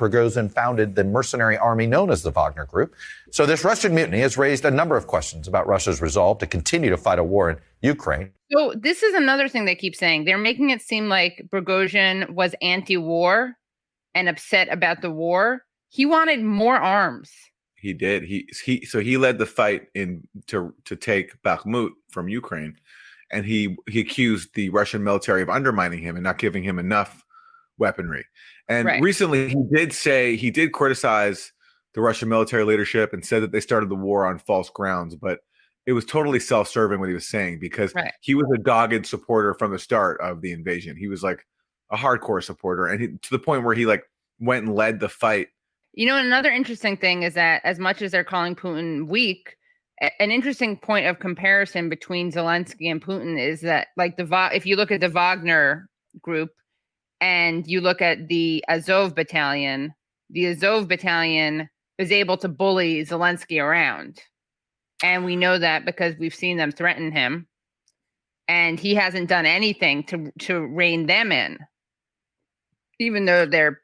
Prigozhin founded the mercenary army known as the Wagner Group. So this Russian mutiny has raised a number of questions about Russia's resolve to continue to fight a war in Ukraine. So this is another thing they keep saying. They're making it seem like Prigozhin was anti-war and upset about the war. He wanted more arms. He did. He led the fight to take Bakhmut from Ukraine, and he accused the Russian military of undermining him and not giving him enough weaponry. And recently he did criticize the Russian military leadership and said that they started the war on false grounds, but it was totally self-serving what he was saying, because he was a dogged supporter from the start of the invasion. He was like a hardcore supporter, and to the point where he like went and led the fight. You know, another interesting thing is that as much as they're calling Putin weak, an interesting point of comparison between Zelensky and Putin is that, like, if you look at the Wagner Group and you look at the Azov Battalion was able to bully Zelensky around. And we know that because we've seen them threaten him. And he hasn't done anything to rein them in, even though they're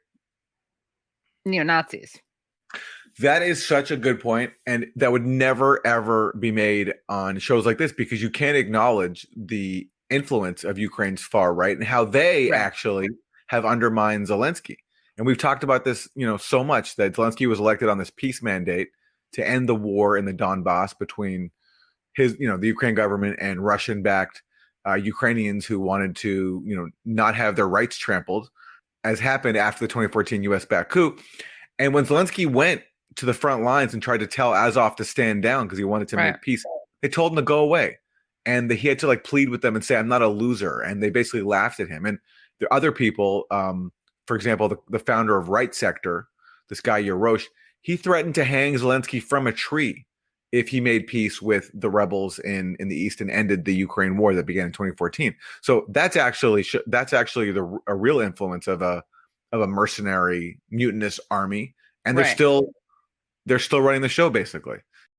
neo-Nazis. That is such a good point, and that would never, ever be made on shows like this, because you can't acknowledge the influence of Ukraine's far right and how they actually have undermined Zelensky. And we've talked about this, so much, that Zelensky was elected on this peace mandate to end the war in the Donbass between the Ukraine government and Russian-backed Ukrainians who wanted to, not have their rights trampled, as happened after the 2014 U.S.-backed coup. And when Zelensky went to the front lines and tried to tell Azov to stand down because he wanted to make peace, they told him to go away. And he had to plead with them and say, I'm not a loser. And they basically laughed at him. And the other people, for example, the founder of Right Sector, this guy Yarosh, he threatened to hang Zelensky from a tree if he made peace with the rebels in the East and ended the Ukraine war that began in 2014. So that's actually a real influence of a mercenary mutinous army, and they're still running the show basically.